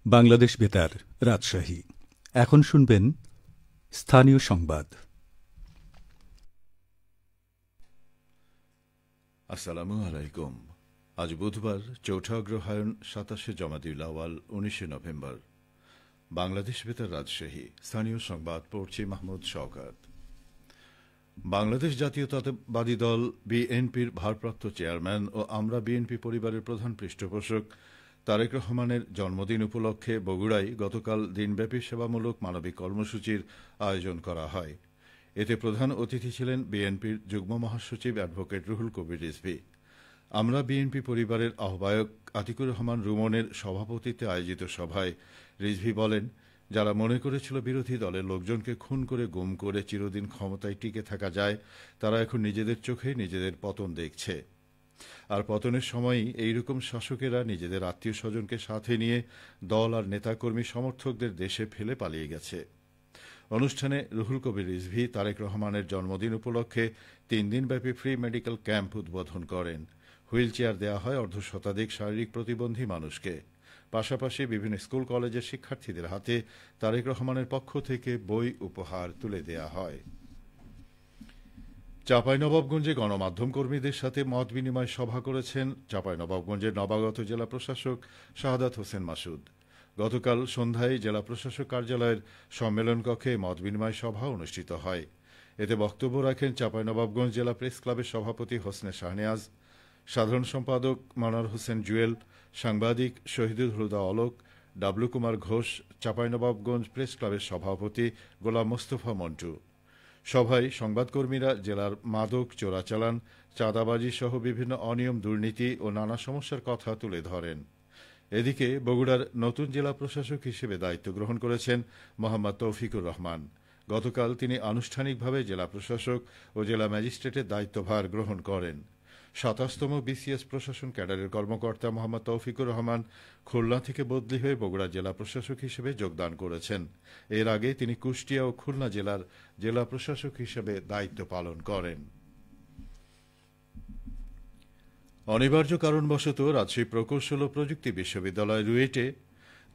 বাংলাদেশ বেতার রাজশাহী। এখন শুনবেন স্থানীয় সংবাদ। আসসালামু আলাইকুম। আজ বুধবার ৪ঠা অগ্রহায়ণ ২৭শে জমাদিউল আওয়াল ১৯শে নভেম্বর। বাংলাদেশ বেতার রাজশাহী। স্থানীয় সংবাদ পড়ছি মাহমুদ শওকত। বাংলাদেশ জাতীয়তাবাদী দল বিএনপির ভারপ্রাপ্ত চেয়ারম্যান ও আমরা বিএনপি পরিবারের প্রধান পৃষ্ঠপোষক তারেক রহমানের জন্মদিন উপলক্ষে বগুড়ায় গতকাল দিনব্যাপী সেবামূলক মানবিক কর্মসূচির আয়োজন করা হয়। এতে প্রধান অতিথি ছিলেন বিএনপির যুগ্ম মহাসচিব অ্যাডভোকেট রুহুল কবির রিজভী। আমরা বিএনপি পরিবারের আহ্বায়ক আতিকুর রহমান রুমনের সভাপতিত্বে আয়োজিত সভায় রিজভী বলেন, যারা মনে করেছিল বিরোধী দলের লোকজনকে খুন করে গুম করে চিরদিন ক্ষমতায় টিকে থাকা যায়, তারা এখন নিজেদের চোখে নিজেদের পতন দেখছে। আর পতনের সময়ই এইরকম শাসকেরা নিজেদের আত্মীয় স্বজনকে সাথে নিয়ে দল আর নেতাকর্মী সমর্থকদের দেশে ফেলে পালিয়ে গেছে। অনুষ্ঠানে রুহুল কবির রিজভী তারেক রহমানের জন্মদিন উপলক্ষে ৩ দিনব্যাপী ফ্রি মেডিকেল ক্যাম্প উদ্বোধন করেন। হুইল চেয়ার দেওয়া হয় অর্ধশতাধিক শারীরিক প্রতিবন্ধী মানুষকে। পাশাপাশি বিভিন্ন স্কুল কলেজের শিক্ষার্থীদের হাতে তারেক রহমানের পক্ষ থেকে বই উপহার তুলে দেওয়া হয়। চাঁপাইনবাবগঞ্জে গণমাধ্যম কর্মীদের সাথে মত বিনিময় সভা করেছেন চাঁপাইনবাবগঞ্জের নবাগত জেলা প্রশাসক শাহাদাত হোসেন মাসুদ। গতকাল সন্ধ্যায় জেলা প্রশাসক কার্যালয়ের সম্মেলন কক্ষে মত বিনিময় সভা অনুষ্ঠিত হয়। এতে বক্তব্য রাখেন চাঁপাইনবাবগঞ্জ জেলা প্রেস ক্লাবের সভাপতি হোসনে শাহনেয়াজ, সাধারণ সম্পাদক মনোয়ার হোসেন জুয়েল, সাংবাদিক শহীদুল হুদা অলোক, ডাবলু কুমার ঘোষ, চাঁপাইনবাবগঞ্জ প্রেস ক্লাবের সভাপতি গোলাম মোস্তফা মন্টু। সভায় সংবাদকর্মীরা জেলার মাদক চোরাচালান, চাঁদাবাজি সহ বিভিন্ন অনিয়ম, দুর্নীতি ও নানা সমস্যার কথা তুলে ধরেন। এদিকে বগুড়ার নতুন জেলা প্রশাসক হিসেবে দায়িত্ব গ্রহণ করেছেন মোহাম্মদ তৌফিকুর রহমান। গতকাল তিনি আনুষ্ঠানিকভাবে জেলা প্রশাসক ও জেলা ম্যাজিস্ট্রেটের দায়িত্বভার গ্রহণ করেন। ২৭তম বিসিএস প্রশাসন ক্যাডারের কর্মকর্তা মোহাম্মদ তৌফিকুর রহমান খুলনা থেকে বদলি হয়ে বগুড়া জেলা প্রশাসক হিসেবে যোগদান করেছেন। এর আগে তিনি কুষ্টিয়া ও খুলনা জেলার জেলা প্রশাসক হিসেবে দায়িত্ব পালন করেন। অনিবার্য কারণবশত রাজশাহী প্রকৌশল ও প্রযুক্তি বিশ্ববিদ্যালয় রুয়েটে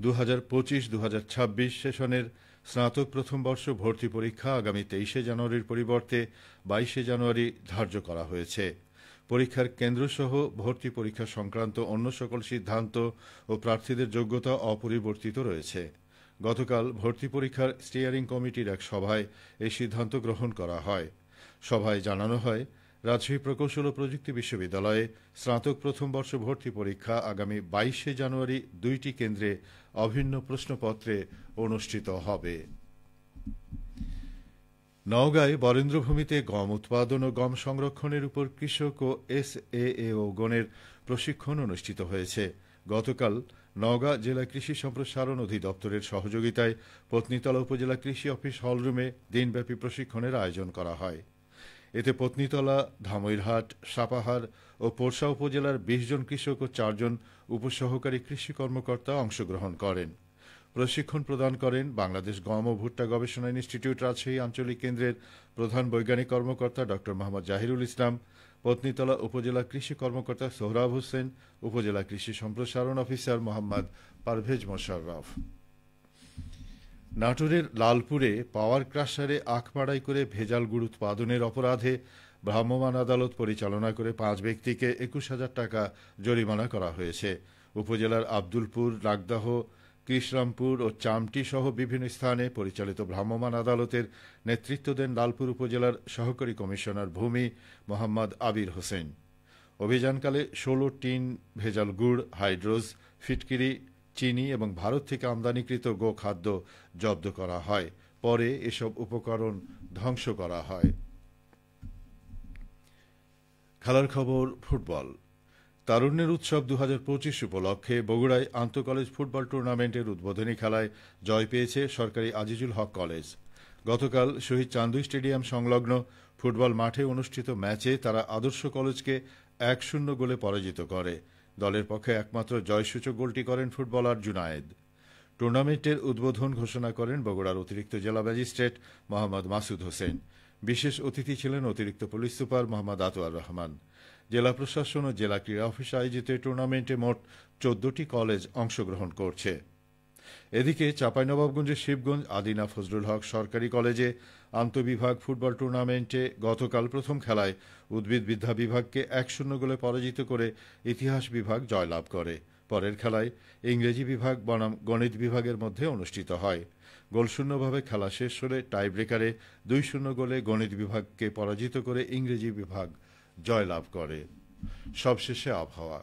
২০২৫-২০২৬ সেশনের স্নাতক প্রথম বর্ষ ভর্তি পরীক্ষা আগামী ২৩শে জানুয়ারির পরিবর্তে ২২শে জানুয়ারি ধার্য করা হয়েছে। পরীক্ষার কেন্দ্রসহ ভর্তি পরীক্ষা সংক্রান্ত অন্য সকল সিদ্ধান্ত ও প্রার্থীদের যোগ্যতা অপরিবর্তিত রয়েছে। গতকাল ভর্তি পরীক্ষার স্টিয়ারিং কমিটির এক সভায় এই সিদ্ধান্ত গ্রহণ করা হয়। সভায় জানানো হয়, রাজশাহী প্রকৌশল ও প্রযুক্তি বিশ্ববিদ্যালয়ে স্নাতক প্রথম বর্ষ ভর্তি পরীক্ষা আগামী ২২শে জানুয়ারি ২টি কেন্দ্রে অভিন্ন প্রশ্নপত্রে অনুষ্ঠিত হবে। নওগাঁয় বরেন্দ্রভূমিতে গম উৎপাদন ও গম সংরক্ষণের উপর কৃষক ও SAAO গণের প্রশিক্ষণ অনুষ্ঠিত হয়েছে। গতকাল নওগাঁ জেলা কৃষি সম্প্রসারণ অধিদপ্তরের সহযোগিতায় পত্নীতলা উপজেলা কৃষি অফিস হলরুমে দিনব্যাপী প্রশিক্ষণের আয়োজন করা হয়। এতে পত্নীতলা, ধামইরহাট, সাপাহার ও পোরশা উপজেলার ২০ জন কৃষক ও ৪ জন উপসহকারী কৃষি কর্মকর্তা অংশগ্রহণ করেন। প্রশিক্ষণ প্রদান করেন বাংলাদেশ গম ও ভুট্টা গবেষণা ইনস্টিটিউট রাজশাহী আঞ্চলিক কেন্দ্রের প্রধান বৈজ্ঞানিক কর্মকর্তা ড মোহাম্মদ জাহিরুল ইসলাম, পত্নীতলা উপজেলা কৃষি কর্মকর্তা সোহরাব হোসেন, উপজেলা কৃষি সম্প্রসারণ অফিসার মোহাম্মদ পারভেজ মোশাররফ। নাটোরের লালপুরে পাওয়ার ক্রাশারে আখ মাড়াই করে ভেজাল গুড় উৎপাদনের অপরাধে ভ্রাম্যমাণ আদালত পরিচালনা করে ৫ ব্যক্তিকে ২১,০০০ টাকা জরিমানা করা হয়েছে। উপজেলার আব্দুলপুর, লাগদাহ, কৃষ্ণরামপুর ও চামটি সহ বিভিন্ন স্থানে পরিচালিত ভ্রাম্যমাণ আদালতের নেতৃত্ব দেন লালপুর উপজেলার সহকারী কমিশনার ভূমি মোহাম্মদ আবির হোসেন। অভিযানকালে ১৬ টিন ভেজাল গুড়, হাইড্রোজ, ফিটকিরি, চিনি এবং ভারত থেকে আমদানিকৃত গোখাদ্য জব্দ করা হয়। পরে এসব উপকরণ ধ্বংস করা হয়। খেলার খবর। ফুটবল। তারুণ্যের উৎসব ২০২৫ উপলক্ষে বগুড়ায় আন্তঃকলেজ ফুটবল টুর্নামেন্টের উদ্বোধনী খেলায় জয় পেয়েছে সরকারি আজিজুল হক কলেজ। গতকাল শহীদ চান্দুই স্টেডিয়াম সংলগ্ন ফুটবল মাঠে অনুষ্ঠিত ম্যাচে তারা আদর্শ কলেজকে ১-০ গোলে পরাজিত করে। দলের পক্ষে একমাত্র জয়সূচক গোলটি করেন ফুটবলার জুনায়েদ। টুর্নামেন্টের উদ্বোধন ঘোষণা করেন বগুড়ার অতিরিক্ত জেলা ম্যাজিস্ট্রেট মোহাম্মদ মাসুদ হোসেন। বিশেষ অতিথি ছিলেন অতিরিক্ত পুলিশ সুপার মোহাম্মদ আতোয়ার রহমান। জেলা প্রশাসন ও জেলা ক্রীড়া অফিস আয়োজিত টুর্নামেন্টে মোট ১৪টি কলেজ অংশগ্রহণ করছে। এদিকে চাঁপাইনবাবগঞ্জের শিবগঞ্জ আদিনা ফজলুল হক সরকারি কলেজে আন্তঃবিভাগ ফুটবল টুর্নামেন্টে গতকাল প্রথম খেলায় উদ্ভিদবিদ্যা বিভাগকে ১-০ গোলে পরাজিত করে ইতিহাস বিভাগ জয়লাভ করে। পরের খেলায় ইংরেজি বিভাগ বনাম গণিত বিভাগের মধ্যে অনুষ্ঠিত হয়। গোলশূন্যভাবে খেলা শেষ হলে টাইব্রেকারে ২-০ গোলে গণিত বিভাগকে পরাজিত করে ইংরেজি বিভাগ জয়লাভ করে। সবশেষে আবহাওয়া।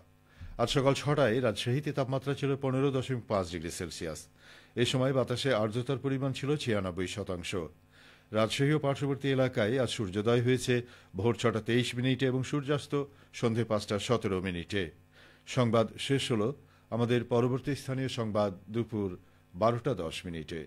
আজ সকাল ৬টায় রাজশাহীতে তাপমাত্রা ছিল ১৫.৫ ডিগ্রি সেলসিয়াস। এ সময় বাতাসে আর্দ্রতার পরিমাণ ছিল ৯৬%। রাজশাহী ও পার্শ্ববর্তী এলাকায় আজ সূর্যোদয় হয়েছে ভোর ৬টা ২৩ মিনিটে এবং সূর্যাস্ত সন্ধে ৫টা ১৭ মিনিটে। সংবাদ শেষ হল। আমাদের পরবর্তী স্থানীয় সংবাদ দুপুর ১২টা ১০ মিনিটে।